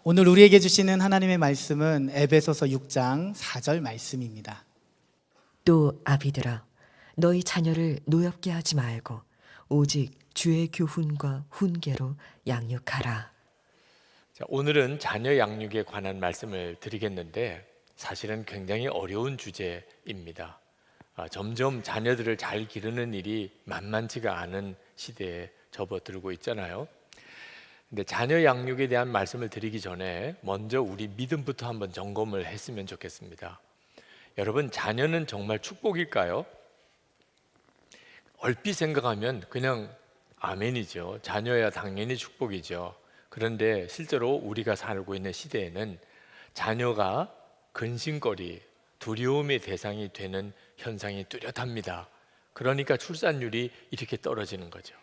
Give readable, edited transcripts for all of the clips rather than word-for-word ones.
오늘 우리에게 주시는 하나님의 말씀은 에베소서 6장 4절 말씀입니다. 또 아비들아 너희 자녀를 노엽게 하지 말고 오직 주의 교훈과 훈계로 양육하라. 자, 오늘은 자녀 양육에 관한 말씀을 드리겠는데 사실은 굉장히 어려운 주제입니다. 점점 자녀들을 잘 기르는 일이 만만치가 않은 시대에 접어들고 있잖아요. 근데 자녀 양육에 대한 말씀을 드리기 전에 먼저 우리 믿음부터 한번 점검을 했으면 좋겠습니다. 여러분, 자녀는 정말 축복일까요? 얼핏 생각하면 그냥 아멘이죠. 자녀야 당연히 축복이죠. 그런데 실제로 우리가 살고 있는 시대에는 자녀가 근심거리, 두려움의 대상이 되는 현상이 뚜렷합니다. 그러니까 출산율이 이렇게 떨어지는 거죠.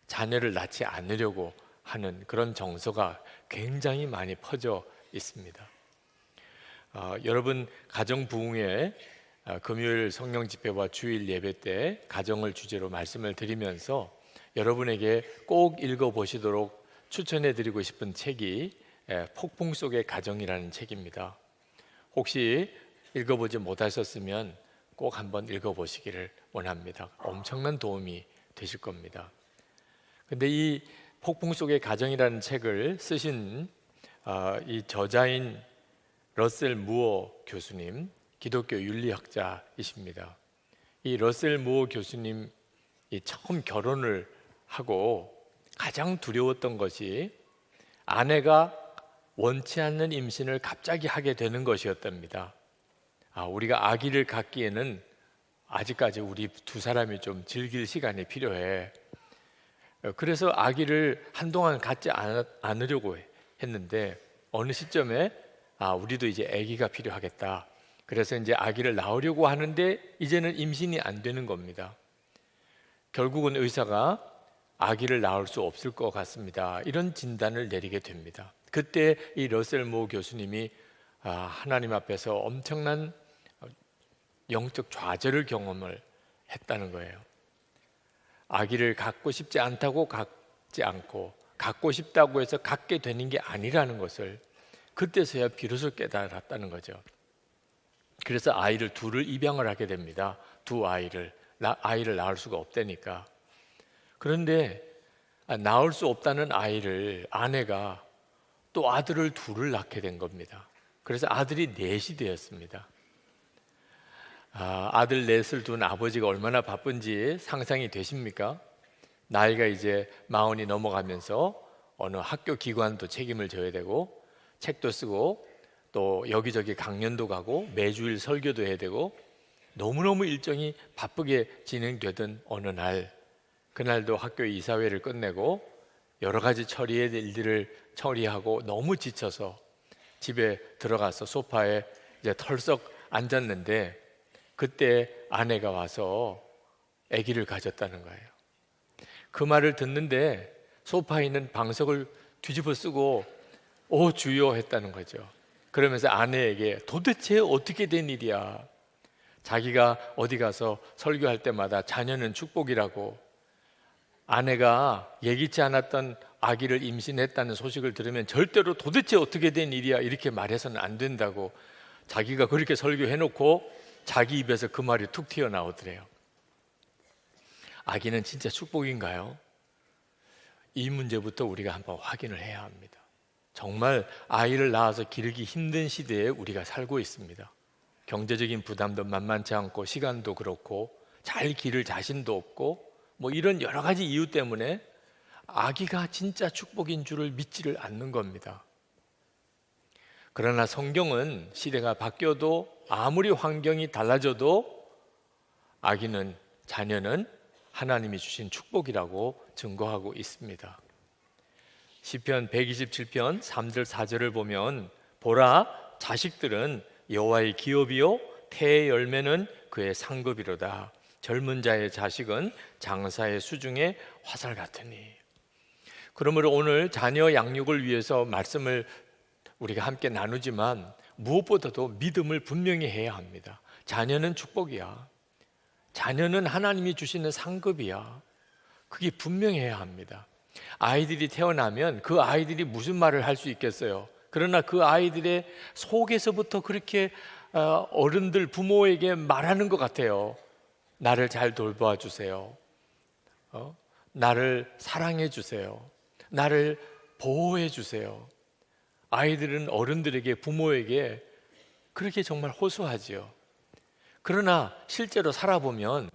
자녀를 낳지 않으려고 하는 그런 정서가 굉장히 많이 퍼져 있습니다. 여러분, 가정 부흥회 금요일 성령 집회와 주일 예배 때 가정을 주제로 말씀을 드리면서 여러분에게 꼭 읽어보시도록 추천해드리고 싶은 책이 폭풍 속의 가정이라는 책입니다. 혹시 읽어보지 못하셨으면 꼭 한번 읽어보시기를 원합니다. 엄청난 도움이 되실 겁니다. 근데 이 폭풍 속의 가정이라는 책을 쓰신 이 저자인 러셀 무어 교수님, 기독교 윤리학자이십니다. 이 러셀 무어 교수님이 처음 결혼을 하고 가장 두려웠던 것이 아내가 원치 않는 임신을 갑자기 하게 되는 것이었답니다. 우리가 아기를 갖기에는 아직까지 우리 두 사람이 좀 즐길 시간이 필요해. 그래서 아기를 한동안 갖지 않으려고 했는데 어느 시점에 우리도 이제 아기가 필요하겠다. 그래서 이제 아기를 낳으려고 하는데 이제는 임신이 안 되는 겁니다. 결국은 의사가 아기를 낳을 수 없을 것 같습니다. 이런 진단을 내리게 됩니다. 그때 이 러셀 모 교수님이 하나님 앞에서 엄청난 영적 좌절을 경험을 했다는 거예요. 아기를 갖고 싶지 않다고 갖지 않고 갖고 싶다고 해서 갖게 되는 게 아니라는 것을 그때서야 비로소 깨달았다는 거죠. 그래서 아이를 둘을 입양을 하게 됩니다. 두 아이를 낳을 수가 없다니까. 그런데 낳을 수 없다는 아이를 아내가 또 아들을 둘을 낳게 된 겁니다. 그래서 아들이 넷이 되었습니다. 아들 넷을 둔 아버지가 얼마나 바쁜지 상상이 되십니까? 나이가 이제 40이 넘어가면서 어느 학교 기관도 책임을 져야 되고 책도 쓰고 또 여기저기 강연도 가고 매주일 설교도 해야 되고 너무너무 일정이 바쁘게 진행되던 어느 날, 그날도 학교 이사회를 끝내고 여러 가지 처리해야 될 일들을 처리하고 너무 지쳐서 집에 들어가서 소파에 이제 털썩 앉았는데 그때 아내가 와서 아기를 가졌다는 거예요. 그 말을 듣는데 소파에 있는 방석을 뒤집어 쓰고 오 주여 했다는 거죠. 그러면서 아내에게 도대체 어떻게 된 일이야? 자기가 어디 가서 설교할 때마다 자녀는 축복이라고, 아내가 예기치 않았던 아기를 임신했다는 소식을 들으면 절대로 도대체 어떻게 된 일이야 이렇게 말해서는 안 된다고 자기가 그렇게 설교해놓고 자기 입에서 그 말이 툭 튀어나오더래요. 아기는 진짜 축복인가요? 이 문제부터 우리가 한번 확인을 해야 합니다. 정말 아이를 낳아서 기르기 힘든 시대에 우리가 살고 있습니다. 경제적인 부담도 만만치 않고 시간도 그렇고 잘 기를 자신도 없고 뭐 이런 여러 가지 이유 때문에 아기가 진짜 축복인 줄을 믿지를 않는 겁니다. 그러나 성경은 시대가 바뀌어도 아무리 환경이 달라져도 자녀는 하나님이 주신 축복이라고 증거하고 있습니다. 시편 127편 3절 4절을 보면 보라 자식들은 여호와의 기업이요 태의 열매는 그의 상급이로다. 젊은 자의 자식은 장사의 수중에 화살 같으니. 그러므로 오늘 자녀 양육을 위해서 말씀을 우리가 함께 나누지만 무엇보다도 믿음을 분명히 해야 합니다. 자녀는 축복이야. 자녀는 하나님이 주시는 상급이야. 그게 분명해야 합니다. 아이들이 태어나면 그 아이들이 무슨 말을 할 수 있겠어요? 그러나 그 아이들의 속에서부터 그렇게 어른들, 부모에게 말하는 것 같아요. 나를 잘 돌봐 주세요. 나를 사랑해 주세요. 나를 보호해 주세요. 아이들은 어른들에게, 부모에게 그렇게 정말 호소하지요. 그러나 실제로 살아보면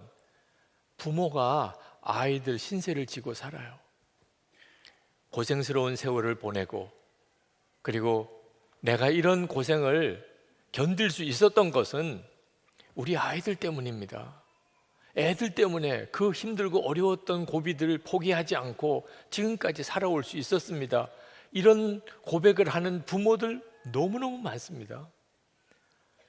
부모가 아이들 신세를 지고 살아요. 고생스러운 세월을 보내고, 그리고 내가 이런 고생을 견딜 수 있었던 것은 우리 아이들 때문입니다. 애들 때문에 그 힘들고 어려웠던 고비들을 포기하지 않고 지금까지 살아올 수 있었습니다. 이런 고백을 하는 부모들 너무너무 많습니다.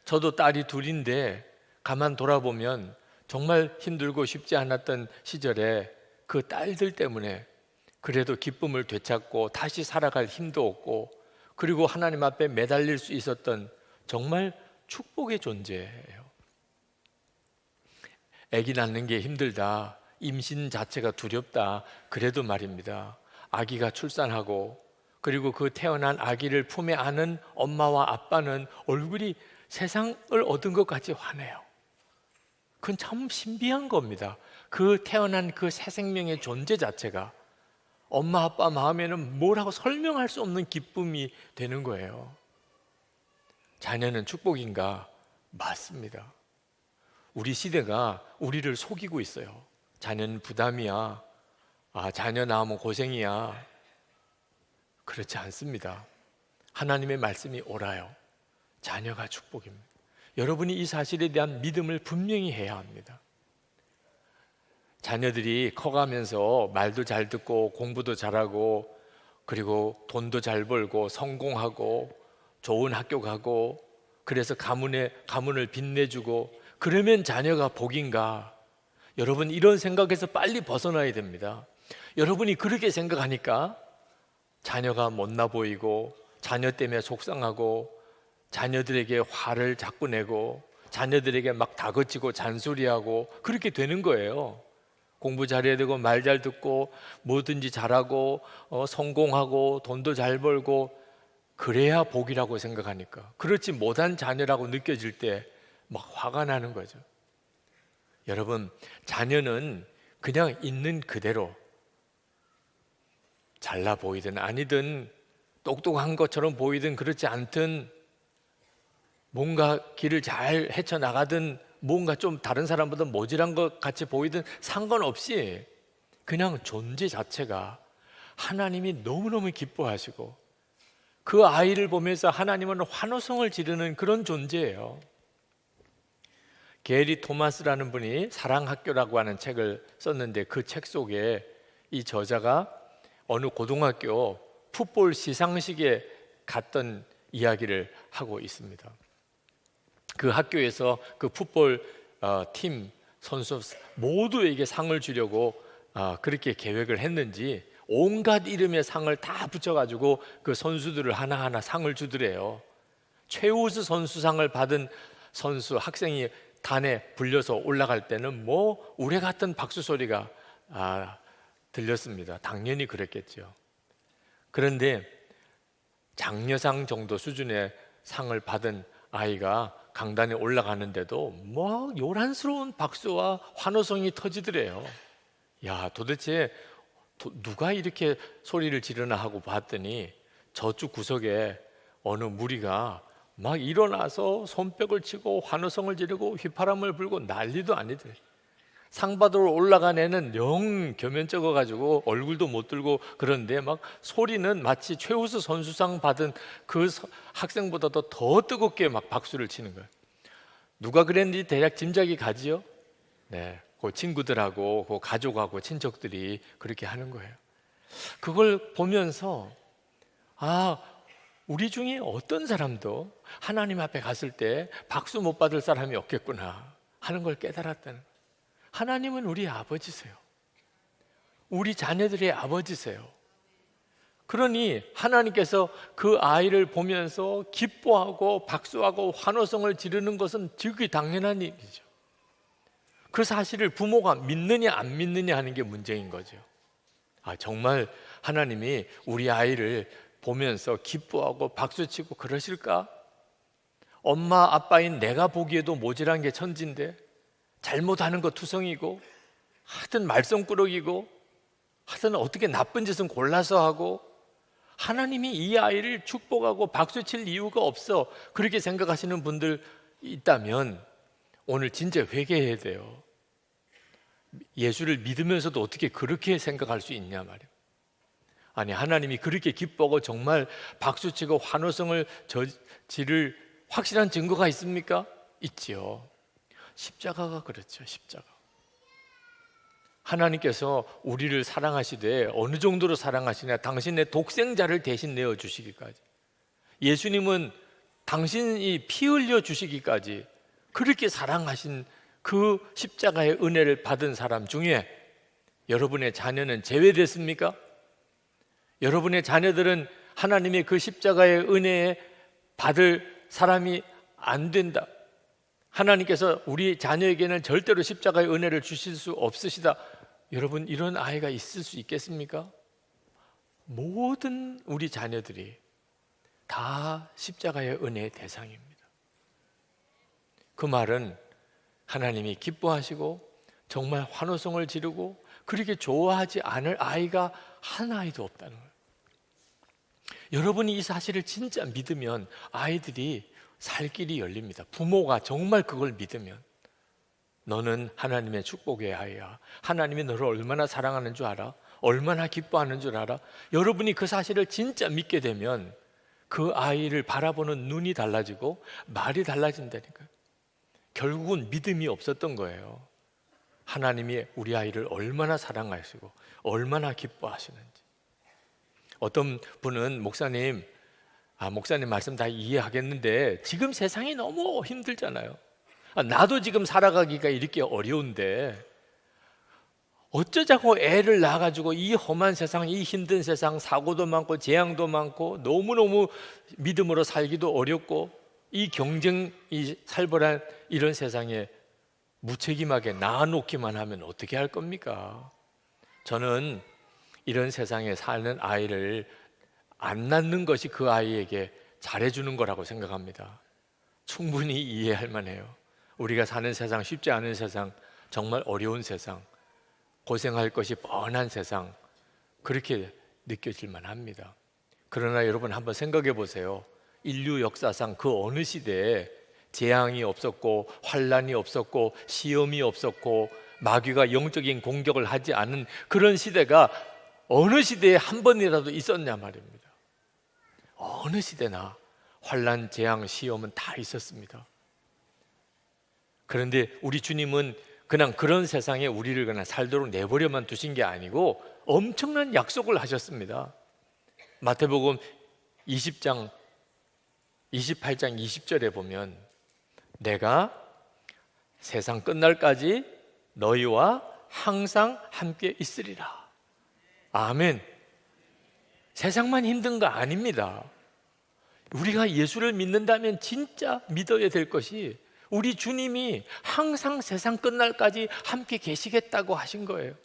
저도 딸이 둘인데 가만 돌아보면 정말 힘들고 쉽지 않았던 시절에 그 딸들 때문에 그래도 기쁨을 되찾고 다시 살아갈 힘도 얻고, 그리고 하나님 앞에 매달릴 수 있었던 정말 축복의 존재예요. 아기 낳는 게 힘들다, 임신 자체가 두렵다, 그래도 말입니다. 아기가 출산하고 그리고 그 태어난 아기를 품에 안은 엄마와 아빠는 얼굴이 세상을 얻은 것 같이 환해요. 그건 참 신비한 겁니다. 그 태어난 그 새 생명의 존재 자체가 엄마 아빠 마음에는 뭐라고 설명할 수 없는 기쁨이 되는 거예요. 자녀는 축복인가? 맞습니다. 우리 시대가 우리를 속이고 있어요. 자녀는 부담이야. 자녀 낳으면 고생이야. 그렇지 않습니다. 하나님의 말씀이 옳아요. 자녀가 축복입니다. 여러분이 이 사실에 대한 믿음을 분명히 해야 합니다. 자녀들이 커가면서 말도 잘 듣고 공부도 잘하고 그리고 돈도 잘 벌고 성공하고 좋은 학교 가고, 그래서 가문을 빛내주고, 그러면 자녀가 복인가? 여러분, 이런 생각에서 빨리 벗어나야 됩니다. 여러분이 그렇게 생각하니까 자녀가 못나 보이고, 자녀 때문에 속상하고, 자녀들에게 화를 자꾸 내고, 자녀들에게 막 다그치고 잔소리하고 그렇게 되는 거예요. 공부 잘해야 되고 말 잘 듣고 뭐든지 잘하고 성공하고 돈도 잘 벌고 그래야 복이라고 생각하니까, 그렇지 못한 자녀라고 느껴질 때 막 화가 나는 거죠. 여러분, 자녀는 그냥 있는 그대로 잘나 보이든 아니든, 똑똑한 것처럼 보이든 그렇지 않든, 뭔가 길을 잘 헤쳐나가든 뭔가 좀 다른 사람보다 모질한 것 같이 보이든 상관없이 그냥 존재 자체가 하나님이 너무너무 기뻐하시고, 그 아이를 보면서 하나님은 환호성을 지르는 그런 존재예요. 게리 토마스라는 분이 사랑학교라고 하는 책을 썼는데, 그 책 속에 이 저자가 어느 고등학교 풋볼 시상식에 갔던 이야기를 하고 있습니다. 그 학교에서 그 풋볼 팀 선수 모두에게 상을 주려고 그렇게 계획을 했는지 온갖 이름의 상을 다 붙여가지고 그 선수들을 하나하나 상을 주더래요. 최우수 선수상을 받은 선수 학생이 단에 불려서 올라갈 때는 뭐 우레 같은 박수 소리가 들렸습니다. 당연히 그랬겠죠. 그런데 장려상 정도 수준의 상을 받은 아이가 강단에 올라가는데도 뭐 요란스러운 박수와 환호성이 터지더래요. 야, 도대체 누가 이렇게 소리를 지르나 하고 봤더니 저쪽 구석에 어느 무리가 막 일어나서 손뼉을 치고 환호성을 지르고 휘파람을 불고 난리도 아니더래. 상 받으러 올라간 애는 영 겸연쩍어가지고 얼굴도 못 들고, 그런데 막 소리는 마치 최우수 선수상 받은 그 학생보다도 더 뜨겁게 막 박수를 치는 거예요. 누가 그랬는지 대략 짐작이 가지요? 네, 그 친구들하고 그 가족하고 친척들이 그렇게 하는 거예요. 그걸 보면서 우리 중에 어떤 사람도 하나님 앞에 갔을 때 박수 못 받을 사람이 없겠구나 하는 걸 깨달았다는 거예요. 하나님은 우리 아버지세요. 우리 자녀들의 아버지세요. 그러니 하나님께서 그 아이를 보면서 기뻐하고 박수하고 환호성을 지르는 것은 지극히 당연한 일이죠. 그 사실을 부모가 믿느냐 안 믿느냐 하는 게 문제인 거죠. 정말 하나님이 우리 아이를 보면서 기뻐하고 박수치고 그러실까? 엄마 아빠인 내가 보기에도 모질한 게 천진데 잘못하는 거 투성이고 하여튼 말썽꾸러기고 하여튼 어떻게 나쁜 짓은 골라서 하고 하나님이 이 아이를 축복하고 박수칠 이유가 없어 그렇게 생각하시는 분들 있다면 오늘 진짜 회개해야 돼요. 예수를 믿으면서도 어떻게 그렇게 생각할 수 있냐 말이에요. 아니 하나님이 그렇게 기뻐하고 정말 박수치고 환호성을 지를 확실한 증거가 있습니까? 있지요. 십자가가 그렇죠. 십자가. 하나님께서 우리를 사랑하시되 어느 정도로 사랑하시냐, 당신의 독생자를 대신 내어주시기까지. 예수님은 당신이 피 흘려 주시기까지 그렇게 사랑하신 그 십자가의 은혜를 받은 사람 중에 여러분의 자녀는 제외됐습니까? 여러분의 자녀들은 하나님의 그 십자가의 은혜에 받을 사람이 안 된다, 하나님께서 우리 자녀에게는 절대로 십자가의 은혜를 주실 수 없으시다, 여러분 이런 아이가 있을 수 있겠습니까? 모든 우리 자녀들이 다 십자가의 은혜의 대상입니다. 그 말은 하나님이 기뻐하시고 정말 환호성을 지르고 그렇게 좋아하지 않을 아이가 한 아이도 없다는 거예요. 여러분이 이 사실을 진짜 믿으면 아이들이 살 길이 열립니다. 부모가 정말 그걸 믿으면. 너는 하나님의 축복의 아이야. 하나님이 너를 얼마나 사랑하는 줄 알아? 얼마나 기뻐하는 줄 알아? 여러분이 그 사실을 진짜 믿게 되면 그 아이를 바라보는 눈이 달라지고 말이 달라진다니까요. 결국은 믿음이 없었던 거예요. 하나님이 우리 아이를 얼마나 사랑하시고 얼마나 기뻐하시는지. 어떤 분은 목사님 말씀 다 이해하겠는데 지금 세상이 너무 힘들잖아요. 나도 지금 살아가기가 이렇게 어려운데 어쩌자고 애를 낳아가지고 이 험한 세상, 이 힘든 세상, 사고도 많고 재앙도 많고 너무너무 믿음으로 살기도 어렵고 이 경쟁이 살벌한 이런 세상에 무책임하게 낳아놓기만 하면 어떻게 할 겁니까? 저는 이런 세상에 사는 아이를 안 낳는 것이 그 아이에게 잘해주는 거라고 생각합니다. 충분히 이해할 만해요. 우리가 사는 세상, 쉽지 않은 세상, 정말 어려운 세상, 고생할 것이 뻔한 세상, 그렇게 느껴질 만합니다. 그러나 여러분 한번 생각해 보세요. 인류 역사상 그 어느 시대에 재앙이 없었고 환란이 없었고 시험이 없었고 마귀가 영적인 공격을 하지 않은 그런 시대가 어느 시대에 한 번이라도 있었냐 말입니다. 어느 시대나 환란, 재앙, 시험은 다 있었습니다. 그런데 우리 주님은 그냥 그런 세상에 우리를 그냥 살도록 내버려만 두신 게 아니고 엄청난 약속을 하셨습니다. 마태복음 20장 28장 20절에 보면 내가 세상 끝날까지 너희와 항상 함께 있으리라. 아멘. 세상만 힘든 거 아닙니다. 우리가 예수를 믿는다면 진짜 믿어야 될 것이 우리 주님이 항상 세상 끝날까지 함께 계시겠다고 하신 거예요.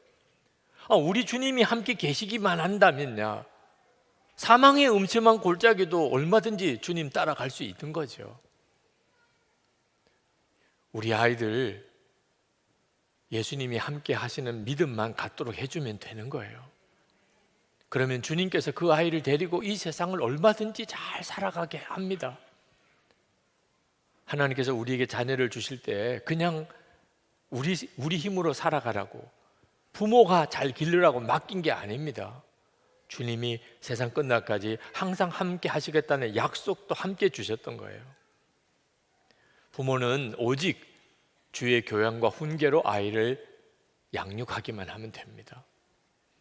우리 주님이 함께 계시기만 한다면야 사망의 음침한 골짜기도 얼마든지 주님 따라갈 수 있는 거죠. 우리 아이들 예수님이 함께 하시는 믿음만 갖도록 해주면 되는 거예요. 그러면 주님께서 그 아이를 데리고 이 세상을 얼마든지 잘 살아가게 합니다. 하나님께서 우리에게 자녀를 주실 때 그냥 우리 힘으로 살아가라고, 부모가 잘 기르라고 맡긴 게 아닙니다. 주님이 세상 끝날까지 항상 함께 하시겠다는 약속도 함께 주셨던 거예요. 부모는 오직 주의 교양과 훈계로 아이를 양육하기만 하면 됩니다.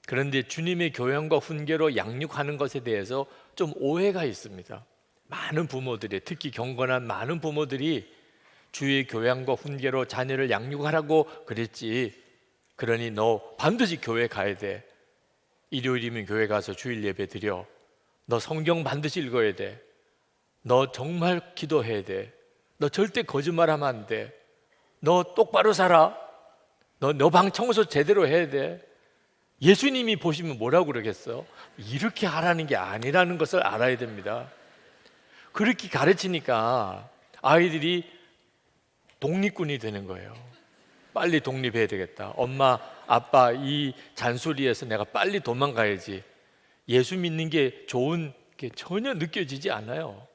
그런데 주님의 교양과 훈계로 양육하는 것에 대해서 좀 오해가 있습니다. 많은 부모들이, 특히 경건한 많은 부모들이 주의 교양과 훈계로 자녀를 양육하라고 그랬지, 그러니 너 반드시 교회 가야 돼, 일요일이면 교회 가서 주일 예배 드려, 너 성경 반드시 읽어야 돼, 너 정말 기도해야 돼, 너 절대 거짓말하면 안 돼, 너 똑바로 살아, 너 방 청소 제대로 해야 돼, 예수님이 보시면 뭐라고 그러겠어? 이렇게 하라는 게 아니라는 것을 알아야 됩니다. 그렇게 가르치니까 아이들이 독립군이 되는 거예요. 빨리 독립해야 되겠다. 엄마, 아빠 이 잔소리에서 내가 빨리 도망가야지. 예수 믿는 게 좋은 게 전혀 느껴지지 않아요.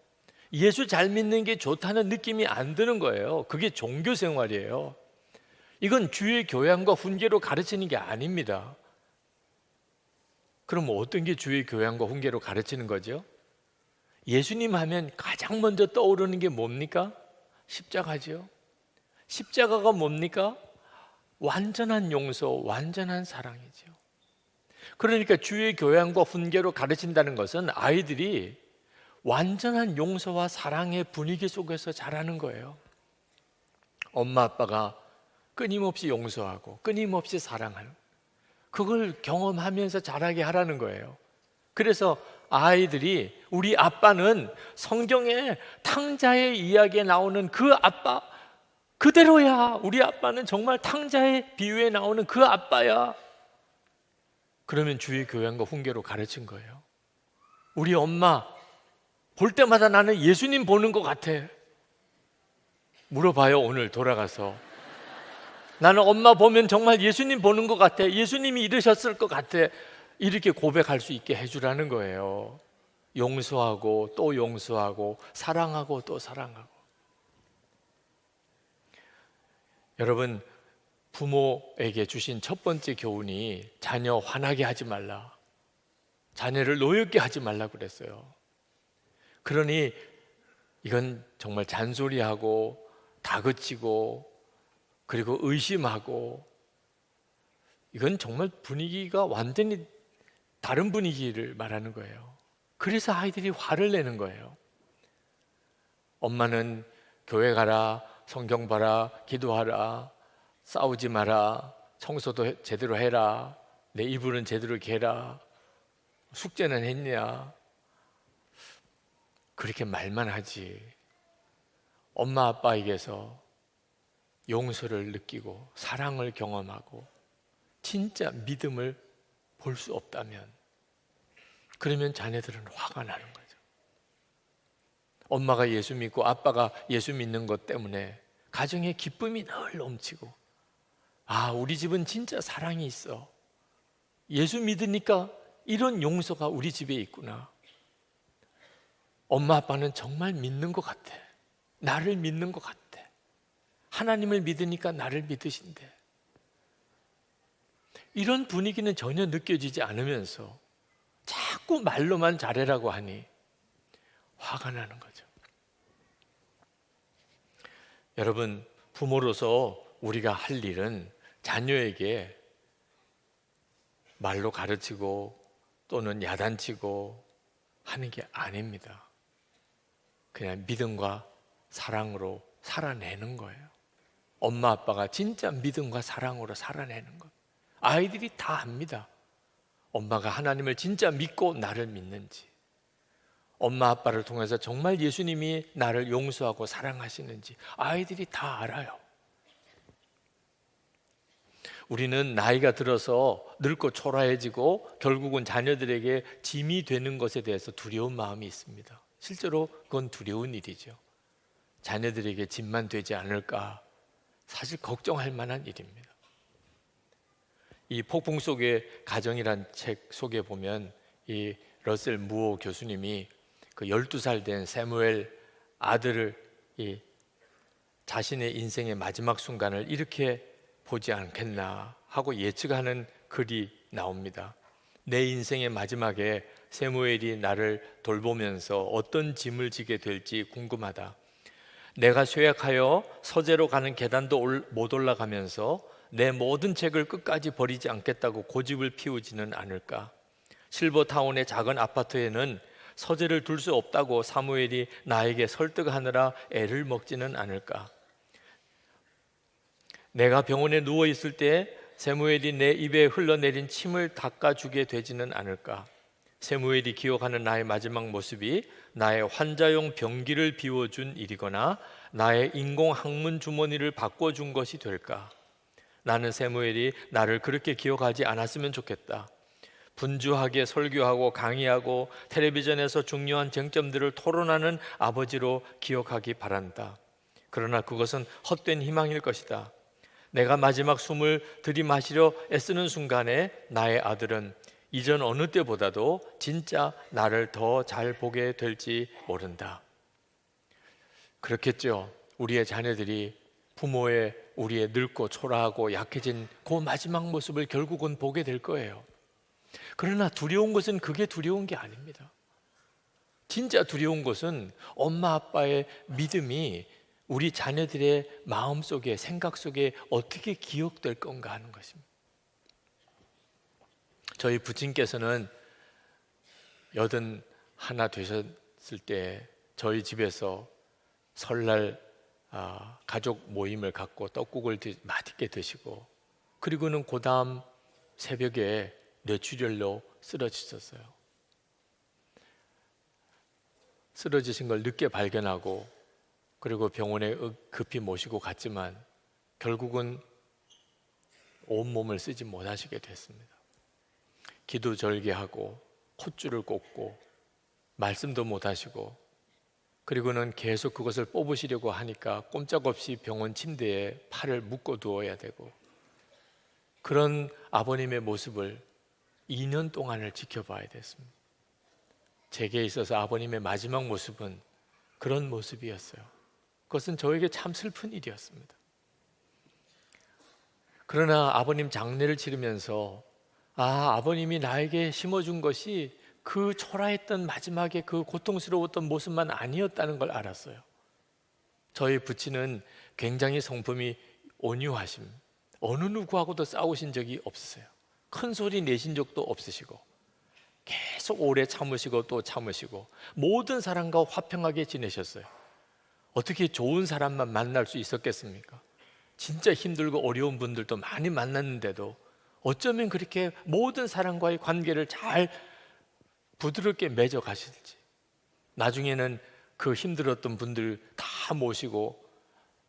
예수 잘 믿는 게 좋다는 느낌이 안 드는 거예요. 그게 종교 생활이에요. 이건 주의 교양과 훈계로 가르치는 게 아닙니다. 그럼 어떤 게 주의 교양과 훈계로 가르치는 거죠? 예수님 하면 가장 먼저 떠오르는 게 뭡니까? 십자가죠. 십자가가 뭡니까? 완전한 용서, 완전한 사랑이죠. 그러니까 주의 교양과 훈계로 가르친다는 것은 아이들이 완전한 용서와 사랑의 분위기 속에서 자라는 거예요. 엄마 아빠가 끊임없이 용서하고 끊임없이 사랑하는, 그걸 경험하면서 자라게 하라는 거예요. 그래서 아이들이 우리 아빠는 성경에 탕자의 이야기에 나오는 그 아빠 그대로야. 우리 아빠는 정말 탕자의 비유에 나오는 그 아빠야. 그러면 주의 교양과 훈계로 가르친 거예요. 우리 엄마 볼 때마다 나는 예수님 보는 것 같아. 물어봐요. 오늘 돌아가서 나는 엄마 보면 정말 예수님 보는 것 같아. 예수님이 이러셨을 것 같아. 이렇게 고백할 수 있게 해주라는 거예요. 용서하고 또 용서하고 사랑하고 또 사랑하고. 여러분, 부모에게 주신 첫 번째 교훈이 자녀 화나게 하지 말라, 자녀를 노엽게 하지 말라 그랬어요. 그러니 이건 정말 잔소리하고 다그치고 그리고 의심하고, 이건 정말 분위기가 완전히 다른 분위기를 말하는 거예요. 그래서 아이들이 화를 내는 거예요. 엄마는 교회 가라, 성경 봐라, 기도하라, 싸우지 마라, 청소도 제대로 해라, 내 이불은 제대로 개라, 숙제는 했냐, 그렇게 말만 하지. 엄마 아빠에게서 용서를 느끼고 사랑을 경험하고 진짜 믿음을 볼 수 없다면, 그러면 자녀들은 화가 나는 거죠. 엄마가 예수 믿고 아빠가 예수 믿는 것 때문에 가정에 기쁨이 늘 넘치고, 아, 우리 집은 진짜 사랑이 있어, 예수 믿으니까 이런 용서가 우리 집에 있구나, 엄마 아빠는 정말 믿는 것 같아, 나를 믿는 것 같아, 하나님을 믿으니까 나를 믿으신대. 이런 분위기는 전혀 느껴지지 않으면서 자꾸 말로만 잘해라고 하니 화가 나는 거죠. 여러분, 부모로서 우리가 할 일은 자녀에게 말로 가르치고 또는 야단치고 하는 게 아닙니다. 그냥 믿음과 사랑으로 살아내는 거예요. 엄마 아빠가 진짜 믿음과 사랑으로 살아내는 것. 아이들이 다 압니다. 엄마가 하나님을 진짜 믿고 나를 믿는지, 엄마 아빠를 통해서 정말 예수님이 나를 용서하고 사랑하시는지 아이들이 다 알아요. 우리는 나이가 들어서 늙고 초라해지고 결국은 자녀들에게 짐이 되는 것에 대해서 두려운 마음이 있습니다. 실제로 그건 두려운 일이죠. 자녀들에게 짐만 되지 않을까, 사실 걱정할 만한 일입니다. 이 폭풍 속의 가정이란 책 속에 보면 이 러셀 무어 교수님이 그 12살 된 세무엘 아들을 자신의 인생의 마지막 순간을 이렇게 보지 않겠나 하고 예측하는 글이 나옵니다. 내 인생의 마지막에 세무엘이 나를 돌보면서 어떤 짐을 지게 될지 궁금하다. 내가 쇠약하여 서재로 가는 계단도 못 올라가면서 내 모든 책을 끝까지 버리지 않겠다고 고집을 피우지는 않을까? 실버타운의 작은 아파트에는 서재를 둘 수 없다고 사무엘이 나에게 설득하느라 애를 먹지는 않을까? 내가 병원에 누워 있을 때 세무엘이 내 입에 흘러내린 침을 닦아주게 되지는 않을까? 세무엘이 기억하는 나의 마지막 모습이 나의 환자용 변기를 비워준 일이거나 나의 인공 항문 주머니를 바꿔준 것이 될까? 나는 세무엘이 나를 그렇게 기억하지 않았으면 좋겠다. 분주하게 설교하고 강의하고 텔레비전에서 중요한 쟁점들을 토론하는 아버지로 기억하기 바란다. 그러나 그것은 헛된 희망일 것이다. 내가 마지막 숨을 들이마시려 애쓰는 순간에 나의 아들은 이전 어느 때보다도 진짜 나를 더 잘 보게 될지 모른다. 그렇겠죠. 우리의 자녀들이 우리의 늙고 초라하고 약해진 그 마지막 모습을 결국은 보게 될 거예요. 그러나 두려운 것은 그게 두려운 게 아닙니다. 진짜 두려운 것은 엄마 아빠의 믿음이 우리 자녀들의 마음속에, 생각 속에 어떻게 기억될 건가 하는 것입니다. 저희 부친께서는 81 되셨을 때 저희 집에서 설날 가족 모임을 갖고 떡국을 맛있게 드시고, 그리고는 그 다음 새벽에 뇌출혈로 쓰러지셨어요. 쓰러지신 걸 늦게 발견하고 그리고 병원에 급히 모시고 갔지만 결국은 온몸을 쓰지 못하시게 됐습니다. 기도절개하고 콧줄을 꽂고 말씀도 못하시고, 그리고는 계속 그것을 뽑으시려고 하니까 꼼짝없이 병원 침대에 팔을 묶어 두어야 되고, 그런 아버님의 모습을 2년 동안을 지켜봐야 됐습니다. 제게 있어서 아버님의 마지막 모습은 그런 모습이었어요. 그것은 저에게 참 슬픈 일이었습니다. 그러나 아버님 장례를 치르면서 아버님이 나에게 심어준 것이 그 초라했던 마지막에 그 고통스러웠던 모습만 아니었다는 걸 알았어요. 저희 부친은 굉장히 성품이 온유하심, 어느 누구하고도 싸우신 적이 없으세요. 큰 소리 내신 적도 없으시고 계속 오래 참으시고 또 참으시고 모든 사람과 화평하게 지내셨어요. 어떻게 좋은 사람만 만날 수 있었겠습니까? 진짜 힘들고 어려운 분들도 많이 만났는데도 어쩌면 그렇게 모든 사람과의 관계를 잘 부드럽게 맺어 가실지. 나중에는 그 힘들었던 분들 다 모시고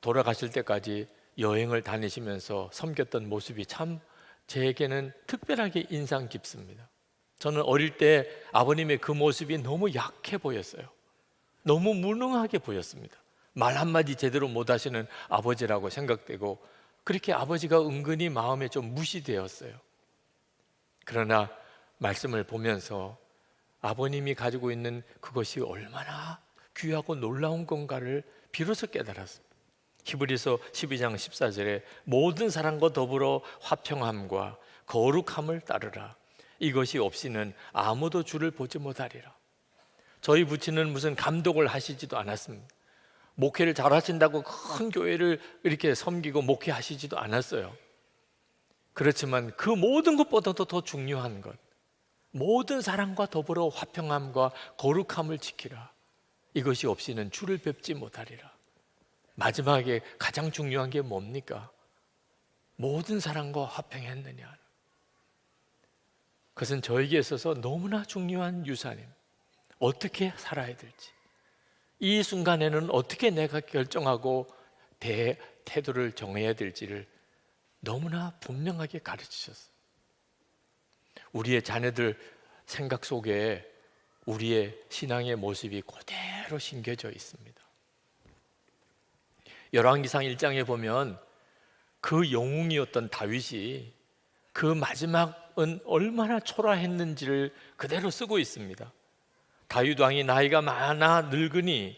돌아가실 때까지 여행을 다니시면서 섬겼던 모습이 참 제게는 특별하게 인상 깊습니다. 저는 어릴 때 아버님의 그 모습이 너무 약해 보였어요. 너무 무능하게 보였습니다. 말 한마디 제대로 못하시는 아버지라고 생각되고, 그렇게 아버지가 은근히 마음에 좀 무시되었어요. 그러나 말씀을 보면서 아버님이 가지고 있는 그것이 얼마나 귀하고 놀라운 건가를 비로소 깨달았습니다. 히브리서 12장 14절에 모든 사람과 더불어 화평함과 거룩함을 따르라. 이것이 없이는 아무도 주를 보지 못하리라. 저희 부친은 무슨 감독을 하시지도 않았습니다. 목회를 잘하신다고 큰 교회를 이렇게 섬기고 목회하시지도 않았어요. 그렇지만 그 모든 것보다도 더 중요한 것, 모든 사람과 더불어 화평함과 거룩함을 지키라. 이것이 없이는 주를 뵙지 못하리라. 마지막에 가장 중요한 게 뭡니까? 모든 사람과 화평했느냐. 그것은 저에게 있어서 너무나 중요한 유산입니다. 어떻게 살아야 될지, 이 순간에는 어떻게 내가 결정하고 태도를 정해야 될지를 너무나 분명하게 가르치셨어요. 우리의 자녀들 생각 속에 우리의 신앙의 모습이 그대로 심겨져 있습니다. 열왕기상 1장에 보면 그 영웅이었던 다윗이 그 마지막은 얼마나 초라했는지를 그대로 쓰고 있습니다. 다윗 왕이 나이가 많아 늙으니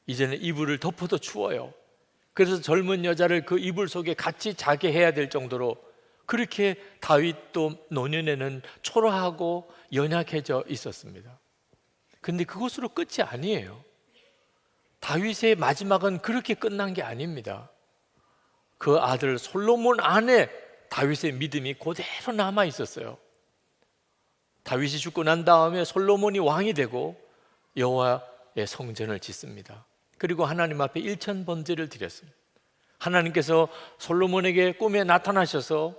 이제는 이불을 덮어도 추워요. 그래서 젊은 여자를 그 이불 속에 같이 자게 해야 될 정도로 그렇게 다윗도 노년에는 초라하고 연약해져 있었습니다. 근데 그것으로 끝이 아니에요. 다윗의 마지막은 그렇게 끝난 게 아닙니다. 그 아들 솔로몬 안에 다윗의 믿음이 그대로 남아 있었어요. 다윗이 죽고 난 다음에 솔로몬이 왕이 되고 여호와의 성전을 짓습니다. 그리고 하나님 앞에 일천번제를 드렸습니다. 하나님께서 솔로몬에게 꿈에 나타나셔서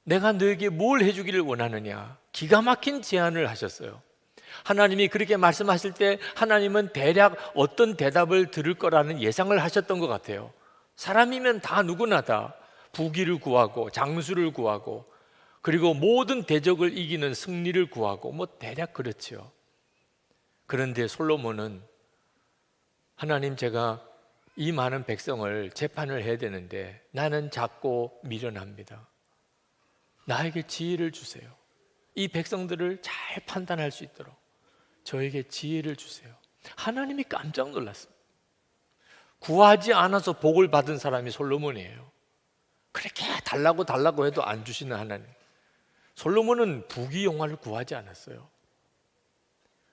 내가 너에게 뭘 해주기를 원하느냐, 기가 막힌 제안을 하셨어요. 하나님이 그렇게 말씀하실 때 하나님은 대략 어떤 대답을 들을 거라는 예상을 하셨던 것 같아요. 사람이면 다 누구나 다 부귀를 구하고 장수를 구하고 그리고 모든 대적을 이기는 승리를 구하고 뭐 대략 그렇지요. 그런데 솔로몬은 하나님, 제가 이 많은 백성을 재판을 해야 되는데 나는 작고 미련합니다. 나에게 지혜를 주세요. 이 백성들을 잘 판단할 수 있도록 저에게 지혜를 주세요. 하나님이 깜짝 놀랐습니다. 구하지 않아서 복을 받은 사람이 솔로몬이에요. 그렇게 달라고 해도 안 주시는 하나님. 솔로몬은 부귀영화를 구하지 않았어요.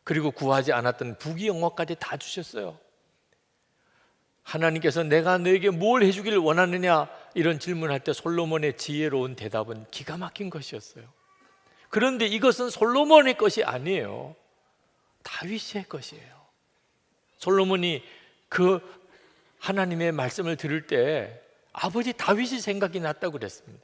그리고 구하지 않았던 부귀영화까지 다 주셨어요. 하나님께서 내가 너에게 뭘 해주기를 원하느냐 이런 질문할 때 솔로몬의 지혜로운 대답은 기가 막힌 것이었어요. 그런데 이것은 솔로몬의 것이 아니에요. 다윗의 것이에요. 솔로몬이 그 하나님의 말씀을 들을 때 아버지 다윗이 생각이 났다고 그랬습니다.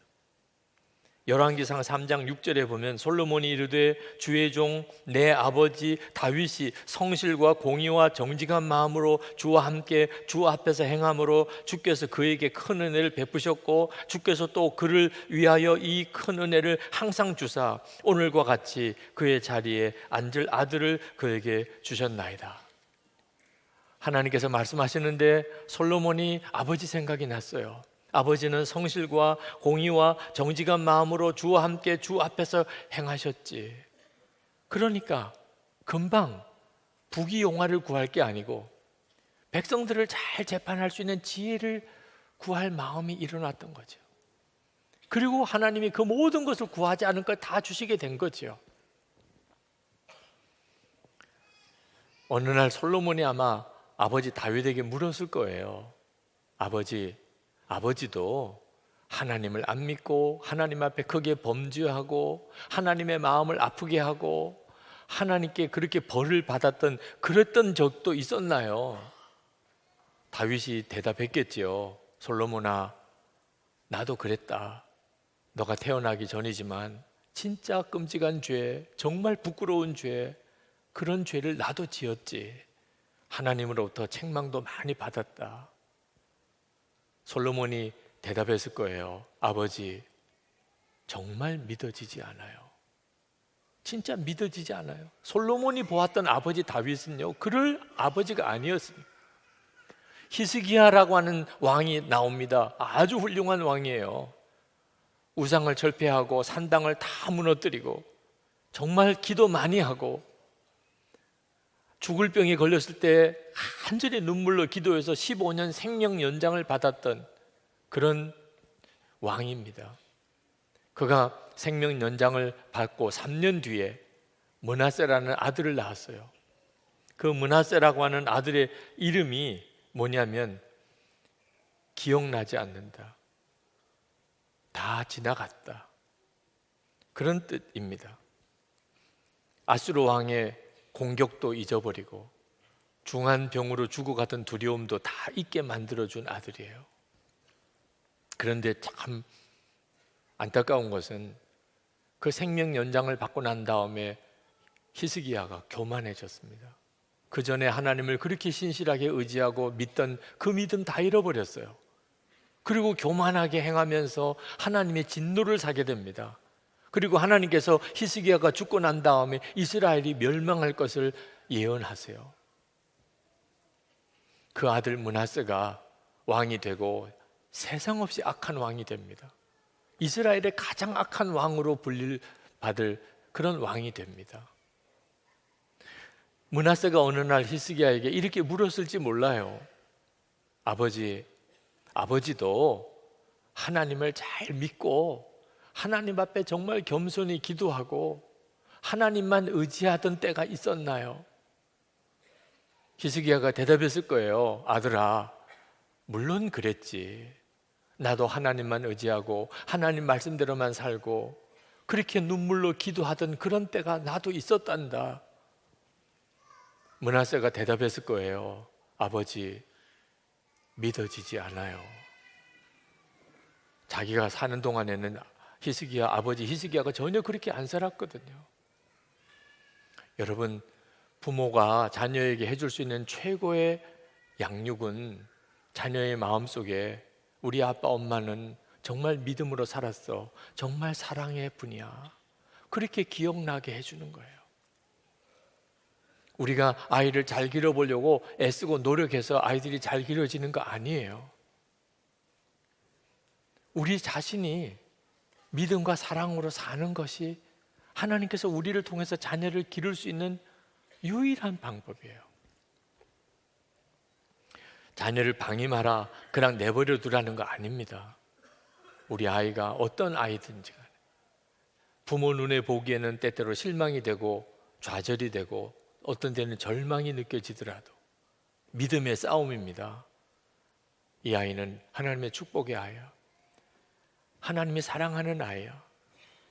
열왕기상 3장 6절에 보면 솔로몬이 이르되 주의 종 내 아버지 다윗이 성실과 공의와 정직한 마음으로 주와 함께 주 앞에서 행함으로 주께서 그에게 큰 은혜를 베푸셨고 주께서 또 그를 위하여 이 큰 은혜를 항상 주사 오늘과 같이 그의 자리에 앉을 아들을 그에게 주셨나이다. 하나님께서 말씀하시는데 솔로몬이 아버지 생각이 났어요. 아버지는 성실과 공의와 정직한 마음으로 주와 함께 주 앞에서 행하셨지. 그러니까 금방 부귀영화를 구할 게 아니고 백성들을 잘 재판할 수 있는 지혜를 구할 마음이 일어났던 거죠. 그리고 하나님이 그 모든 것을 구하지 않은 걸 다 주시게 된 거죠. 어느 날 솔로몬이 아마 아버지 다윗에게 물었을 거예요. 아버지도 하나님을 안 믿고 하나님 앞에 크게 범죄하고 하나님의 마음을 아프게 하고 하나님께 그렇게 벌을 받았던 그랬던 적도 있었나요? 다윗이 대답했겠지요. 솔로몬아, 나도 그랬다. 너가 태어나기 전이지만 진짜 끔찍한 죄, 정말 부끄러운 죄, 그런 죄를 나도 지었지. 하나님으로부터 책망도 많이 받았다. 솔로몬이 대답했을 거예요. 아버지, 정말 믿어지지 않아요. 진짜 믿어지지 않아요. 솔로몬이 보았던 아버지 다윗은요, 그럴 아버지가 아니었습니다. 히스기야라고 하는 왕이 나옵니다. 아주 훌륭한 왕이에요. 우상을 철폐하고 산당을 다 무너뜨리고 정말 기도 많이 하고 죽을 병에 걸렸을 때 간절히 눈물로 기도해서 15년 생명 연장을 받았던 그런 왕입니다. 그가 생명 연장을 받고 3년 뒤에 므낫세라는 아들을 낳았어요. 그 므낫세라고 하는 아들의 이름이 뭐냐면 기억나지 않는다, 다 지나갔다, 그런 뜻입니다. 아수르 왕의 공격도 잊어버리고 중한 병으로 죽어가던 두려움도 다 잊게 만들어준 아들이에요. 그런데 참 안타까운 것은 그 생명 연장을 받고 난 다음에 히스기야가 교만해졌습니다. 그 전에 하나님을 그렇게 신실하게 의지하고 믿던 그 믿음 다 잃어버렸어요. 그리고 교만하게 행하면서 하나님의 진노를 사게 됩니다. 그리고 하나님께서 히스기야가 죽고 난 다음에 이스라엘이 멸망할 것을 예언하세요. 그 아들 므낫세가 왕이 되고 세상 없이 악한 왕이 됩니다. 이스라엘의 가장 악한 왕으로 받을 그런 왕이 됩니다. 므낫세가 어느 날 히스기야에게 이렇게 물었을지 몰라요. 아버지도 하나님을 잘 믿고 하나님 앞에 정말 겸손히 기도하고 하나님만 의지하던 때가 있었나요? 히스기야가 대답했을 거예요. 아들아, 물론 그랬지. 나도 하나님만 의지하고 하나님 말씀대로만 살고 그렇게 눈물로 기도하던 그런 때가 나도 있었단다. 므낫세가 대답했을 거예요. 아버지, 믿어지지 않아요. 자기가 사는 동안에는 아버지 히스기야가 전혀 그렇게 안 살았거든요. 여러분, 부모가 자녀에게 해줄 수 있는 최고의 양육은 자녀의 마음속에 우리 아빠 엄마는 정말 믿음으로 살았어. 정말 사랑의 분이야. 그렇게 기억나게 해주는 거예요. 우리가 아이를 잘 기르보려고 애쓰고 노력해서 아이들이 잘 기르지는 거 아니에요. 우리 자신이 믿음과 사랑으로 사는 것이 하나님께서 우리를 통해서 자녀를 기를 수 있는 유일한 방법이에요. 자녀를 방임하라, 그냥 내버려 두라는 거 아닙니다. 우리 아이가 어떤 아이든지 간에 부모 눈에 보기에는 때때로 실망이 되고 좌절이 되고 어떤 때는 절망이 느껴지더라도 믿음의 싸움입니다. 이 아이는 하나님의 축복의 아이야. 하나님이 사랑하는 아이야.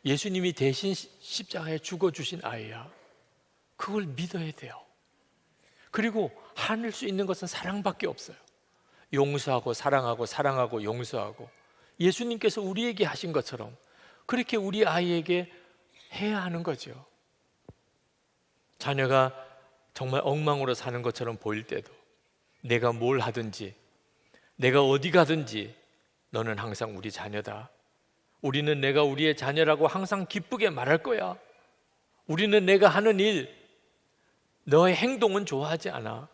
예수님이 대신 십자가에 죽어주신 아이야. 그걸 믿어야 돼요. 그리고 할 수 있는 것은 사랑밖에 없어요. 용서하고 사랑하고 사랑하고 용서하고 예수님께서 우리에게 하신 것처럼 그렇게 우리 아이에게 해야 하는 거죠. 자녀가 정말 엉망으로 사는 것처럼 보일 때도 내가 뭘 하든지 내가 어디 가든지 너는 항상 우리 자녀다. 우리는 내가 우리의 자녀라고 항상 기쁘게 말할 거야. 우리는 내가 하는 일, 너의 행동은 좋아하지 않아.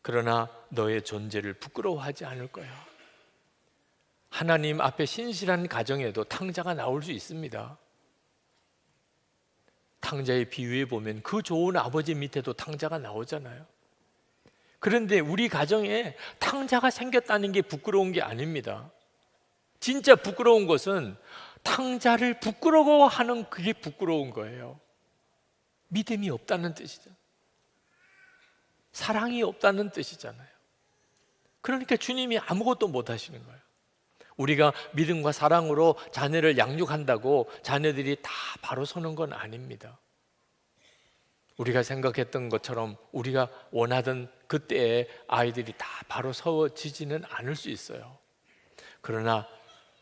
그러나 너의 존재를 부끄러워하지 않을 거야. 하나님 앞에 신실한 가정에도 탕자가 나올 수 있습니다. 탕자의 비유에 보면 그 좋은 아버지 밑에도 탕자가 나오잖아요. 그런데 우리 가정에 탕자가 생겼다는 게 부끄러운 게 아닙니다. 진짜 부끄러운 것은 탕자를 부끄러워하는 그게 부끄러운 거예요. 믿음이 없다는 뜻이잖아요. 사랑이 없다는 뜻이잖아요. 그러니까 주님이 아무것도 못 하시는 거예요. 우리가 믿음과 사랑으로 자녀를 양육한다고 자녀들이 다 바로 서는 건 아닙니다. 우리가 생각했던 것처럼 우리가 원하던 그때에 아이들이 다 바로 서지지는 않을 수 있어요. 그러나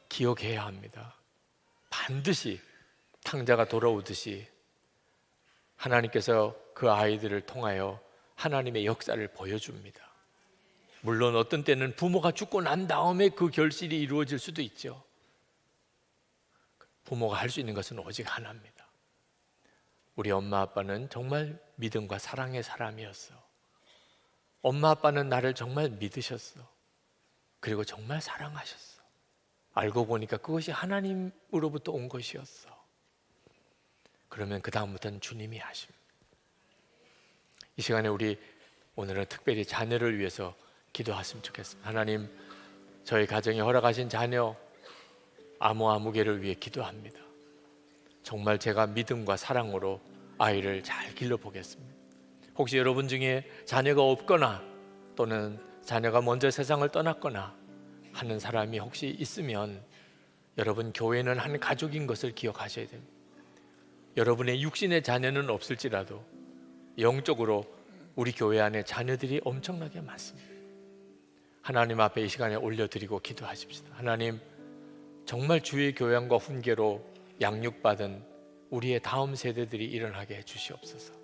기억해야 합니다. 반드시 탕자가 돌아오듯이 하나님께서 그 아이들을 통하여 하나님의 역사를 보여줍니다. 물론 어떤 때는 부모가 죽고 난 다음에 그 결실이 이루어질 수도 있죠. 부모가 할 수 있는 것은 오직 하나입니다. 우리 엄마 아빠는 정말 믿음과 사랑의 사람이었어. 엄마 아빠는 나를 정말 믿으셨어. 그리고 정말 사랑하셨어. 알고 보니까 그것이 하나님으로부터 온 것이었어. 그러면 그 다음부터는 주님이 하십니다. 이 시간에 우리 오늘은 특별히 자녀를 위해서 기도했으면 좋겠습니다. 하나님, 저희 가정에 허락하신 자녀 아무개를 위해 기도합니다. 정말 제가 믿음과 사랑으로 아이를 잘 길러보겠습니다. 혹시 여러분 중에 자녀가 없거나 또는 자녀가 먼저 세상을 떠났거나 하는 사람이 혹시 있으면 여러분, 교회는 한 가족인 것을 기억하셔야 됩니다. 여러분의 육신의 자녀는 없을지라도 영적으로 우리 교회 안에 자녀들이 엄청나게 많습니다. 하나님 앞에 이 시간에 올려드리고 기도하십시다. 하나님, 정말 주의 교양과 훈계로 양육받은 우리의 다음 세대들이 일어나게 해주시옵소서.